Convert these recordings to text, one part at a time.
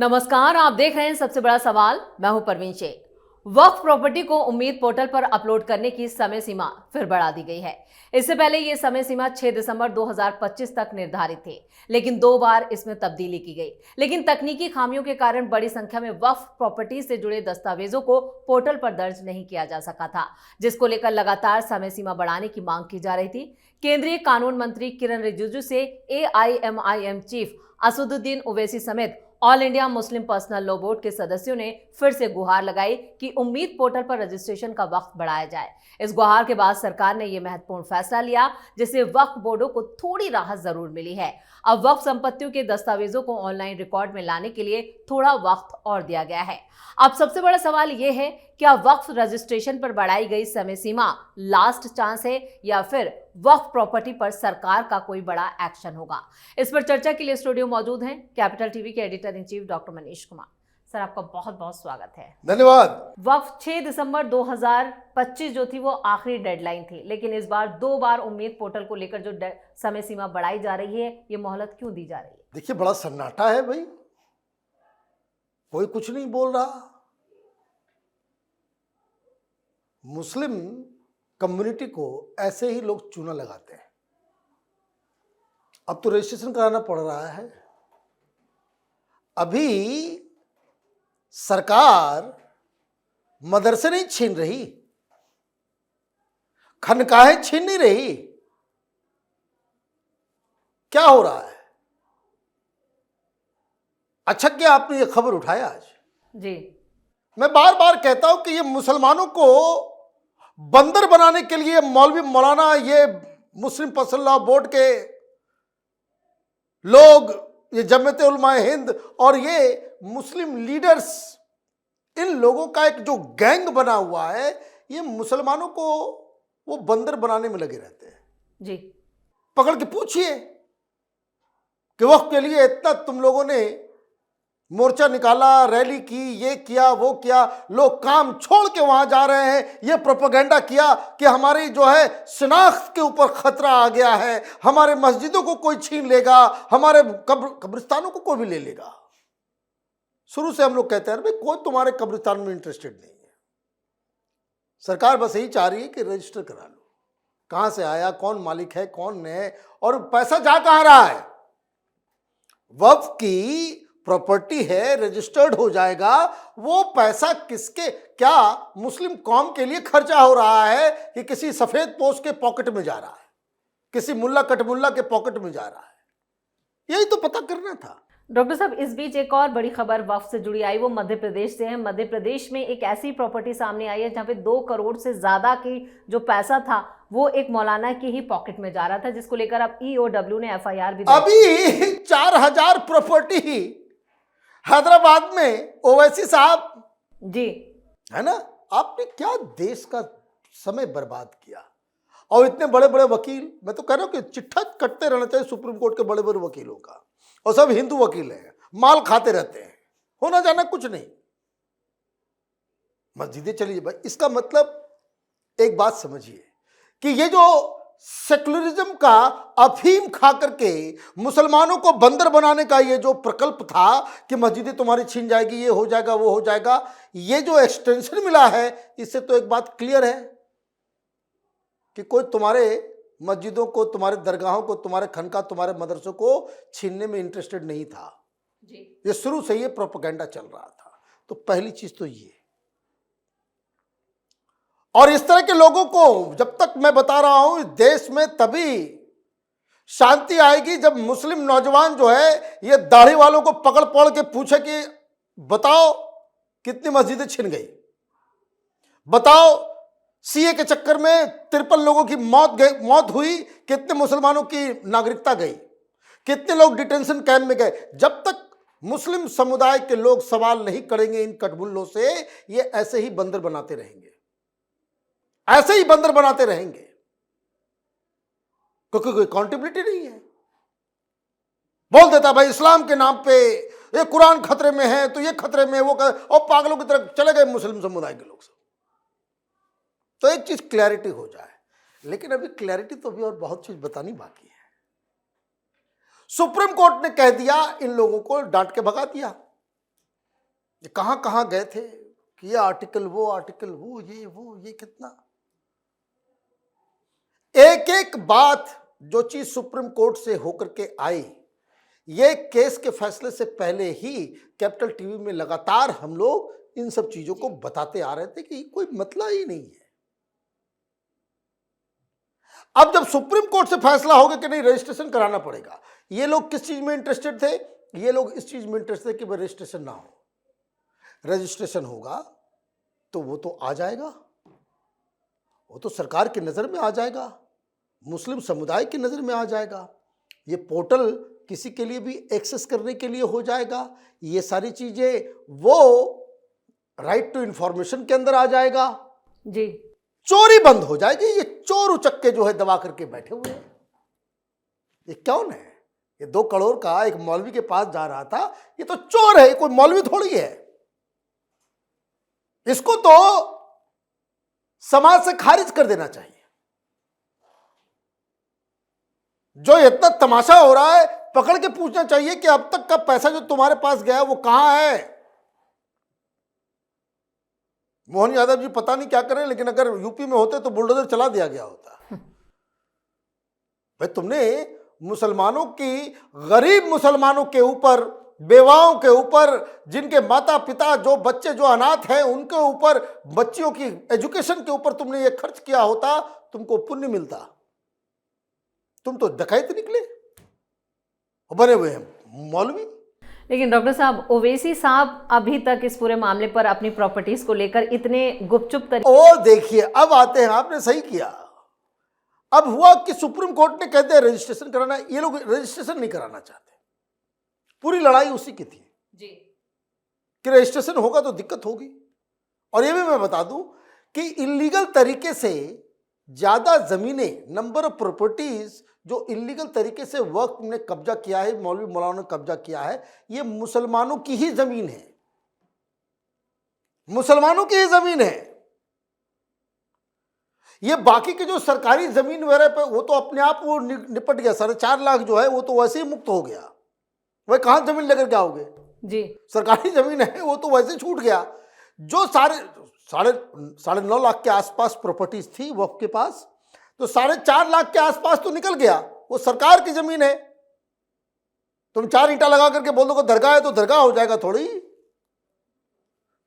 नमस्कार, आप देख रहे हैं सबसे बड़ा सवाल। मैं हूं परवीन शेख। वक्फ प्रॉपर्टी को उम्मीद पोर्टल पर अपलोड करने की समय सीमा फिर बढ़ा दी गई है। इससे पहले यह समय सीमा 6 दिसंबर 2025 तक निर्धारित थी, लेकिन 2 बार इसमें तब्दीली की गई। लेकिन तकनीकी खामियों के कारण बड़ी संख्या में वक्फ प्रॉपर्टी से जुड़े दस्तावेजों को पोर्टल पर दर्ज नहीं किया जा सका था, जिसको लेकर लगातार समय सीमा बढ़ाने की मांग की जा रही थी। केंद्रीय कानून मंत्री किरण रिजिजू से AIMIM चीफ असदुद्दीन ओवैसी समेत all India Muslim personal law board के सदस्यों ने फिर से गुहार लगाई कि उम्मीद पोर्टल पर रजिस्ट्रेशन का वक्त बढ़ाया जाए। इस गुहार के बाद सरकार ने यह महत्वपूर्ण फैसला लिया, जिससे वक्फ बोर्डों को थोड़ी राहत जरूर मिली है। अब वक्फ संपत्तियों के दस्तावेजों को ऑनलाइन रिकॉर्ड में लाने के लिए थोड़ा वक्त और दिया गया है। अब सबसे बड़ा सवाल यह है, क्या वक्फ रजिस्ट्रेशन पर बढ़ाई गई समय सीमा लास्ट चांस है या फिर वक्फ प्रॉपर्टी पर सरकार का कोई बड़ा एक्शन होगा? इस पर चर्चा के लिए स्टूडियो मौजूद हैं कैपिटल टीवी के editor in chief doctor Manish Kumar. Sir, आपका बहुत बहुत स्वागत है। धन्यवाद। वक्फ 6 दिसंबर 2025 जो थी वो आखिरी डेडलाइन थी, लेकिन इस बार 2 बार उम्मीद पोर्टल को लेकर जो समय सीमा बढ़ाई जा रही है, ये मोहलत क्यों दी जा रही है? देखिए, बड़ा सन्नाटा है भाई, कोई कुछ नहीं बोल रहा। मुस्लिम कम्युनिटी को ऐसे ही लोग चूना लगाते हैं। अब तो रजिस्ट्रेशन कराना पड़ रहा है। अभी सरकार मदरसे नहीं छीन रही, खनकाहें छीन नहीं रही। क्या हो रहा है? अच्छा क्या आपने ये खबर उठाया आज? जी, मैं बार बार कहता हूं कि ये मुसलमानों को बंदर बनाने के लिए मौलवी मौलाना, ये मुस्लिम पर्सनल लॉ बोर्ड के लोग, ये जमीयत उलमाए हिंद और ये मुस्लिम लीडर्स, इन लोगों का एक जो गैंग बना हुआ है, ये मुसलमानों को वो बंदर बनाने में लगे रहते हैं। जी, पकड़ के पूछिए कि वक्त के लिए इतना तुम लोगों ने मोर्चा निकाला, रैली की, ये किया वो किया, लोग काम छोड़ के वहां जा रहे हैं, ये प्रोपेगेंडा किया कि हमारी जो है शिनाख्त के ऊपर खतरा आ गया है, हमारे मस्जिदों को कोई छीन लेगा, हमारे कब्रिस्तानों को कोई भी ले लेगा। शुरू से हम लोग कहते हैं भाई कोई तुम्हारे कब्रिस्तान में इंटरेस्टेड नहीं है। सरकार बस यही चाह रही है कि रजिस्टर करा लो, कहां से आया, कौन मालिक है, कौन है, और पैसा जा कहां रहा है। वक्फ की प्रॉपर्टी है, रजिस्टर्ड हो जाएगा, वो पैसा किसके, क्या मुस्लिम कौम के लिए खर्चा हो रहा है कि किसी सफेद पोश के पॉकेट में जा रहा है, किसी मुल्ला कटमुल्ला के पॉकेट में जा रहा है? यही तो पता करना था। डॉक्टर साहब, इस बीच एक और बड़ी खबर वक्फ से जुड़ी आई, वो मध्य प्रदेश से है। मध्य प्रदेश में एक ऐसी प्रॉपर्टी सामने आई है जहां पे 2 करोड़ से ज्यादा की जो पैसा था वो एक मौलाना की ही पॉकेट में जा रहा था, जिसको लेकर अब EOW ने FIR भी अभी 4000 प्रॉपर्टी हैदराबाद में ओवैसी साहब जी, है ना, आपने क्या देश का समय बर्बाद किया। और इतने बड़े बड़े वकील, मैं तो कह रहा हूं कि चिट्ठा कटते रहना चाहिए सुप्रीम कोर्ट के बड़े बड़े वकीलों का, और सब हिंदू वकील हैं, माल खाते रहते हैं, होना जाना कुछ नहीं, मस्जिदें चली भाई। इसका मतलब एक बात समझिए कि ये जो सेकुलरिज्म का अफीम खा करके मुसलमानों को बंदर बनाने का ये जो प्रकल्प था कि मस्जिदें तुम्हारी छीन जाएगी, ये हो जाएगा, वो हो जाएगा, ये जो एक्सटेंशन मिला है, इससे तो एक बात क्लियर है कि कोई तुम्हारे मस्जिदों को, तुम्हारे दरगाहों को, तुम्हारे खनका, तुम्हारे मदरसों को छीनने में इंटरेस्टेड नहीं था जी। ये शुरू से ये प्रोपेगेंडा चल रहा था। तो पहली चीज तो ये, और इस तरह के लोगों को जब तक मैं बता रहा हूं देश में तभी शांति आएगी जब मुस्लिम नौजवान जो है ये दाढ़ी वालों को पकड़ पकड़ के पूछे कि बताओ कितनी मस्जिदें छिन गई, बताओ CA के चक्कर में 53 लोगों की मौत हुई, कितने मुसलमानों की नागरिकता गई, कितने लोग डिटेंशन कैंप में गए। जब तक मुस्लिम समुदाय के लोग सवाल नहीं करेंगे इन कटबुल्लों से, ये ऐसे ही बंदर बनाते रहेंगे, ऐसे ही बंदर बनाते रहेंगे, क्योंकि कोई अकाउंटेबिलिटी नहीं है। बोल देता भाई इस्लाम के नाम पे ये कुरान खतरे में है, तो ये खतरे में, वो और पागलों की तरफ चले गए मुस्लिम समुदाय के लोग सब। तो एक चीज क्लैरिटी हो जाए, लेकिन अभी क्लैरिटी तो अभी और बहुत चीज बतानी बाकी है। सुप्रीम कोर्ट ने कह दिया, इन लोगों को डांट के भगा दिया ये कहाँ कहाँ गए थे कि ये आर्टिकल वो ये कितना, एक एक बात जो चीज सुप्रीम कोर्ट से होकर के आई, ये केस के फैसले से पहले ही कैपिटल टीवी में लगातार हम लोग इन सब चीजों को बताते आ रहे थे कि कोई मतलब ही नहीं है। अब जब सुप्रीम कोर्ट से फैसला होगा कि नहीं रजिस्ट्रेशन कराना पड़ेगा, ये लोग किस चीज में इंटरेस्टेड थे? ये लोग इस चीज में इंटरेस्टेड थे कि भाई रजिस्ट्रेशन ना हो। रजिस्ट्रेशन होगा तो वो तो आ जाएगा, वो तो सरकार की नजर में आ जाएगा, मुस्लिम समुदाय की नजर में आ जाएगा, ये पोर्टल किसी के लिए भी एक्सेस करने के लिए हो जाएगा, ये सारी चीजें वो राइट टू इंफॉर्मेशन के अंदर आ जाएगा जी, चोरी बंद हो जाएगी। ये चोर उचक्के जो है दबा करके बैठे हुए हैं, ये कौन है? ये 2 करोड़ का एक मौलवी के पास जा रहा था, ये तो चोर है, कोई मौलवी थोड़ी है। इसको तो समाज से खारिज कर देना चाहिए। जो इतना तमाशा हो रहा है, पकड़ के पूछना चाहिए कि अब तक का पैसा जो तुम्हारे पास गया वो कहां है। मोहन यादव जी पता नहीं क्या करें, लेकिन अगर यूपी में होते तो बुलडोजर चला दिया गया होता। भाई तुमने मुसलमानों की, गरीब मुसलमानों के ऊपर, बेवाओं के ऊपर, जिनके माता पिता, जो बच्चे जो अनाथ हैं उनके ऊपर, बच्चियों की एजुकेशन के ऊपर तुमने ये खर्च किया होता, तुमको पुण्य मिलता। तुम तो डकैत निकले, बने हुए हैं मौलवी। लेकिन डॉक्टर साहब, ओवैसी साहब अभी तक इस पूरे मामले पर अपनी प्रॉपर्टीज को लेकर इतने गुपचुप तरीके। और देखिए अब आते हैं, आपने सही किया। अब हुआ कि सुप्रीम कोर्ट ने कह दिया रजिस्ट्रेशन कराना, ये लोग रजिस्ट्रेशन नहीं कराना चाहते। पूरी लड़ाई उसी की थी जी कि रजिस्ट्रेशन होगा तो दिक्कत होगी। और ये भी मैं बता दूं कि इलीगल तरीके से ज्यादा जमीनें, नंबर ऑफ प्रॉपर्टीज जो इलीगल तरीके से वक्त ने कब्जा किया है, मौलवी मौलाना ने कब्जा किया है, ये मुसलमानों की ही जमीन है, मुसलमानों की ही जमीन है। ये बाकी के जो सरकारी जमीन वगैरह पे वो तो अपने आप वो निपट गया। 4.5 लाख जो है वो तो वैसे ही मुक्त हो गया। वह कहां जमीन लेकर के आओगे जी, सरकारी जमीन है वो तो वैसे छूट गया। जो साढ़े 9 लाख के आसपास प्रॉपर्टीज थी वक्फ के पास, तो 4.5 लाख के आसपास तो निकल गया, वो सरकार की जमीन है। तुम 4 ईंटा लगा करके बोल दो दरगाह है तो दरगाह हो जाएगा थोड़ी,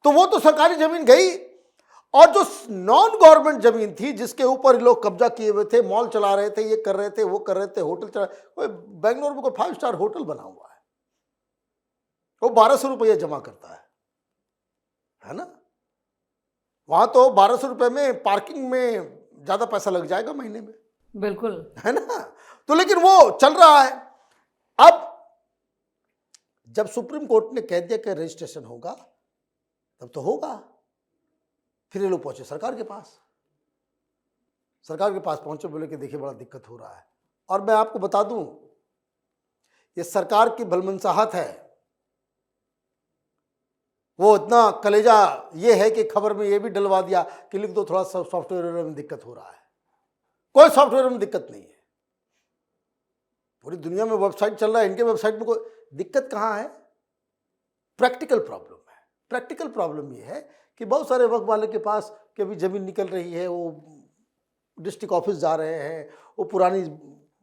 तो वो तो सरकारी जमीन गई। और जो नॉन गवर्नमेंट जमीन थी जिसके ऊपर लोग कब्जा किए हुए थे, मॉल चला रहे थे, ये कर रहे थे, वो कर रहे थे, होटल चला, कोई बेंगलोर में कोई 5 स्टार होटल बना हुआ है, वो 1200 रुपये जमा करता है ना। वहां तो 1200 रुपये में पार्किंग में ज्यादा पैसा लग जाएगा महीने में, बिल्कुल, है ना। तो लेकिन वो चल रहा है। अब जब सुप्रीम कोर्ट ने कह दिया कि रजिस्ट्रेशन होगा तब तो होगा। फिर ये लोग पहुंचे सरकार के पास, सरकार के पास पहुंचे, बोले कि देखिए बड़ा दिक्कत हो रहा है। और मैं आपको बता दूं, ये सरकार की भलमनसाहत है। वो इतना कलेजा ये है कि खबर में ये भी डलवा दिया कि लिख दो थोड़ा सॉफ्टवेयर में दिक्कत हो रहा है। कोई सॉफ्टवेयर में दिक्कत नहीं है, पूरी दुनिया में वेबसाइट चल रहा है, इनके वेबसाइट में कोई दिक्कत कहाँ है? प्रैक्टिकल प्रॉब्लम है। प्रैक्टिकल प्रॉब्लम ये है कि बहुत सारे वक्फ वाले के पास कि अभी जमीन निकल रही है, वो डिस्ट्रिक्ट ऑफिस जा रहे हैं, वो पुरानी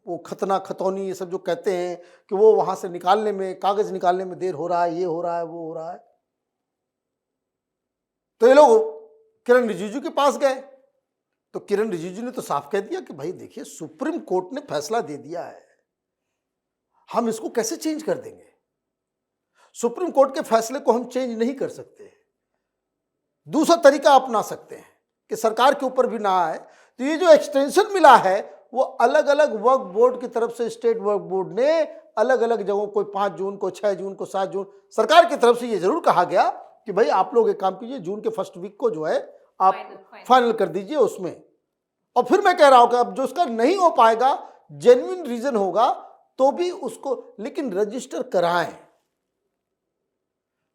वो खतौनी ये सब जो कहते हैं कि वो वहाँ से निकालने में, कागज निकालने में देर हो रहा है, ये हो रहा है, वो हो रहा है। तो ये लोग किरण रिजिजू के पास गए, तो किरण रिजिजू ने तो साफ कह दिया कि भाई देखिए सुप्रीम कोर्ट ने फैसला दे दिया है, हम इसको कैसे चेंज कर देंगे? सुप्रीम कोर्ट के फैसले को हम चेंज नहीं कर सकते, दूसरा तरीका अपना सकते हैं कि सरकार के ऊपर भी ना आए। तो ये जो एक्सटेंशन मिला है वो अलग अलग वक्फ बोर्ड की तरफ से, स्टेट वक्फ बोर्ड ने अलग अलग जगहों, कोई 5 जून को, 6 जून को, 7 जून, सरकार की तरफ से ये जरूर कहा गया कि भाई आप लोग एक काम कीजिए, जून के फर्स्ट वीक को जो है आप फाइनल कर दीजिए उसमें। और फिर मैं कह रहा हूं कि अब जो उसका नहीं हो पाएगा, जेन्युइन रीजन होगा तो भी उसको, लेकिन रजिस्टर कराएं।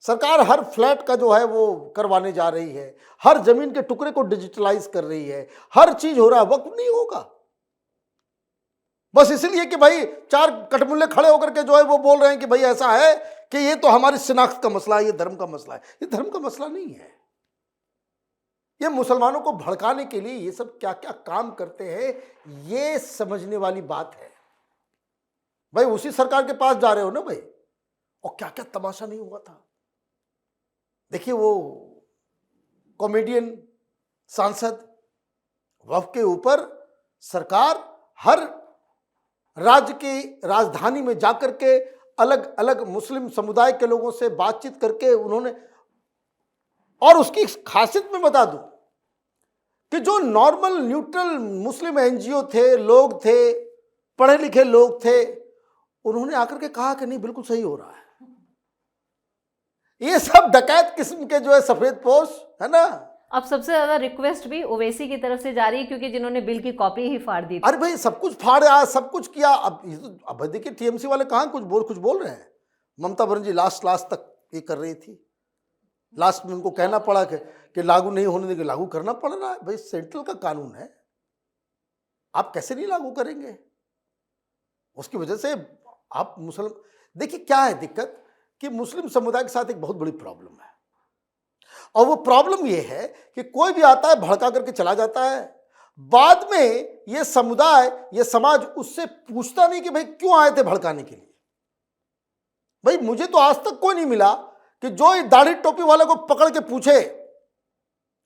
सरकार हर फ्लैट का जो है वो करवाने जा रही है, हर जमीन के टुकड़े को डिजिटलाइज कर रही है, हर चीज हो रहा है, वक्फ नहीं होगा, बस इसलिए कि भाई चार कटमुल्ले खड़े होकर के जो है वो बोल रहे हैं कि भाई ऐसा है कि ये तो हमारी शिनाख्त का मसला है, ये धर्म का मसला है। ये धर्म का मसला नहीं है। ये मुसलमानों को भड़काने के लिए ये सब क्या क्या काम करते हैं, ये समझने वाली बात है। भाई उसी सरकार के पास जा रहे हो ना भाई, और क्या क्या तमाशा नहीं हुआ था। देखिए वो कॉमेडियन सांसद, वक्फ के ऊपर सरकार हर राज्य की राजधानी में जाकर के अलग अलग मुस्लिम समुदाय के लोगों से बातचीत करके उन्होंने, और उसकी खासियत में बता दूं कि जो नॉर्मल न्यूट्रल मुस्लिम एनजीओ थे, लोग थे, पढ़े लिखे लोग थे, उन्होंने आकर के कहा कि नहीं बिल्कुल सही हो रहा है। ये सब डकैत किस्म के जो है सफेद पोश है ना। अब सबसे ज्यादा रिक्वेस्ट भी ओवैसी की तरफ से जा रही है, क्योंकि जिन्होंने बिल की कॉपी ही फाड़ दी थी। अरे भाई सब कुछ फाड़ा, सब कुछ किया। अब देखिए टीएमसी वाले कहाँ कुछ बोल रहे हैं। ममता बनर्जी लास्ट तक ये कर रही थी, लास्ट में उनको कहना पड़ा कि लागू नहीं होने देंगे। लागू करना पड़ रहा है भाई, सेंट्रल का कानून है, आप कैसे नहीं लागू करेंगे। उसकी वजह से आप मुसलमान, देखिए क्या है दिक्कत कि मुस्लिम समुदाय के साथ एक बहुत बड़ी प्रॉब्लम है, और वो प्रॉब्लम ये है कि कोई भी आता है भड़का करके चला जाता है। बाद में ये समुदाय, ये समाज उससे पूछता नहीं कि भाई क्यों आए थे भड़काने के लिए। भाई मुझे तो आज तक कोई नहीं मिला कि जो दाढ़ी टोपी वाले को पकड़ के पूछे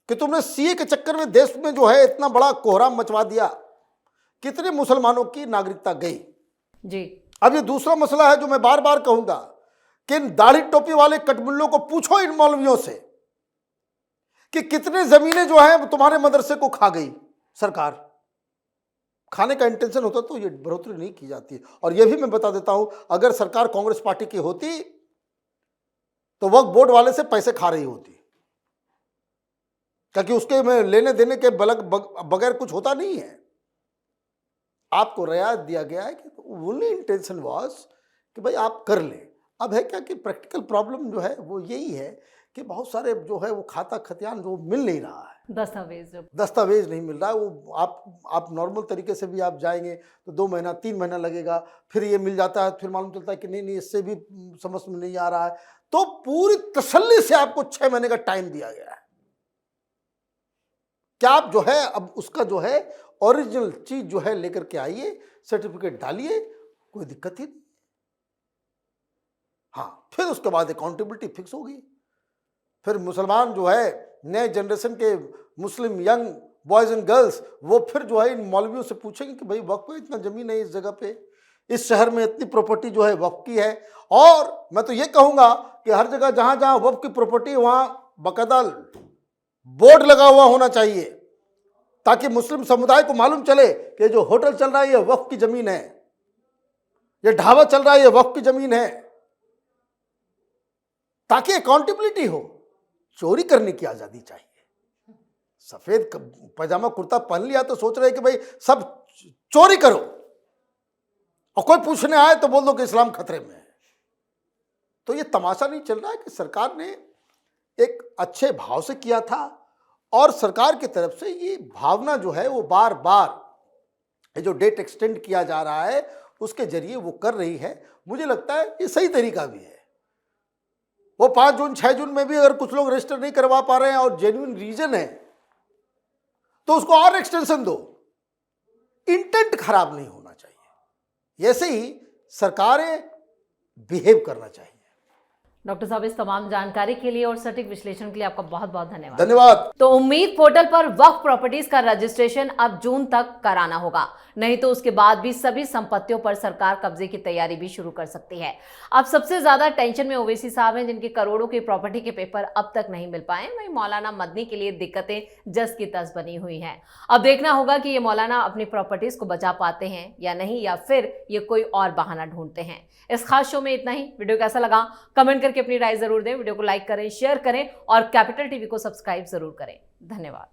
कि तुमने सीए के चक्कर में देश में जो है इतना बड़ा कोहराम मचवा दिया, कितने मुसलमानों की नागरिकता गई जी। अब ये दूसरा मसला है जो मैं बार बार कहूंगा कि इन दाढ़ी टोपी वाले कटमुल्लों को पूछो, इन मौलवियों से, कि कितने जमीनें जो है तुम्हारे मदरसे को खा गई सरकार। खाने का इंटेंशन होता तो ये बढ़ोतरी नहीं की जाती। और ये भी मैं बता देता हूं, अगर सरकार कांग्रेस पार्टी की होती तो वक्फ बोर्ड वाले से पैसे खा रही होती, क्योंकि उसके में लेने देने के बगैर कुछ होता नहीं है। आपको रियायत दिया गया है कि ओनली इंटेंशन वाज कि भाई आप कर ले। अब है क्या कि प्रैक्टिकल प्रॉब्लम जो है वो यही है कि बहुत सारे जो है वो खाता खतियान जो मिल नहीं रहा है, दस्तावेज नहीं मिल रहा है। वो आप नॉर्मल तरीके से भी आप जाएंगे तो 2 महीना 3 महीना लगेगा, फिर ये मिल जाता है, फिर मालूम चलता है कि नहीं इससे भी समझ में नहीं आ रहा है। तो पूरी तसल्ली से आपको 6 महीने का टाइम दिया गया है कि आप जो है अब उसका जो है ओरिजिनल चीज जो है लेकर के आइए, सर्टिफिकेट डालिए, कोई दिक्कत ही नहीं। हाँ, फिर उसके बाद अकाउंटेबिलिटी फिक्स होगी। फिर मुसलमान जो है नए जनरेशन के मुस्लिम यंग बॉयज एंड गर्ल्स, वो फिर जो है इन मौलवियों से पूछेंगे कि भाई वक्फ पे इतना जमीन है, इस जगह पे, इस शहर में इतनी प्रॉपर्टी जो है वक्फ की है। और मैं तो ये कहूंगा कि हर जगह जहां जहां वक्फ की प्रॉपर्टी वहां बाकायदा बोर्ड लगा हुआ होना चाहिए, ताकि मुस्लिम समुदाय को मालूम चले कि जो होटल चल रहा है ये वक्फ की जमीन है, ये ढाबा चल रहा है ये वक्फ की जमीन है, ताकि अकाउंटेबिलिटी हो। चोरी करने की आजादी चाहिए। सफेद पैजामा कुर्ता पहन लिया तो सोच रहे कि भाई सब चोरी करो, और कोई पूछने आए तो बोल दो कि इस्लाम खतरे में है। तो ये तमाशा नहीं चल रहा है कि सरकार ने एक अच्छे भाव से किया था, और सरकार की तरफ से ये भावना जो है वो बार बार ये जो डेट एक्सटेंड किया जा रहा है उसके जरिए वो कर रही है। मुझे लगता है ये सही तरीका भी है। वो 5 जून 6 जून में भी अगर कुछ लोग रजिस्टर नहीं करवा पा रहे हैं और जेन्युइन रीजन है तो उसको और एक्सटेंशन दो। इंटेंट खराब नहीं होना चाहिए, ऐसे ही सरकारें बिहेव करना चाहिए। डॉक्टर साहब, इस तमाम जानकारी के लिए और सटीक विश्लेषण के लिए आपका बहुत बहुत धन्यवाद। धन्यवाद। तो उम्मीद पोर्टल पर वक्फ प्रॉपर्टीज का रजिस्ट्रेशन अब जून तक कराना होगा, नहीं तो उसके बाद भी सभी संपत्तियों पर सरकार कब्जे की तैयारी भी शुरू कर सकती है। अब सबसे ज्यादा टेंशन में ओवैसी साहब हैं, जिनके करोड़ों की प्रॉपर्टी के पेपर अब तक नहीं मिल पाए। वहीं मौलाना मदनी के लिए दिक्कतें जस की तस बनी हुई हैं। अब देखना होगा कि ये मौलाना अपनी प्रॉपर्टीज को बचा पाते हैं या नहीं, या फिर ये कोई और बहाना ढूंढते हैं। इस खास शो में इतना ही। वीडियो कैसा लगा कमेंट करके अपनी राय जरूर दें। वीडियो को लाइक करें, शेयर करें और कैपिटल टीवी को सब्सक्राइब जरूर करें। धन्यवाद।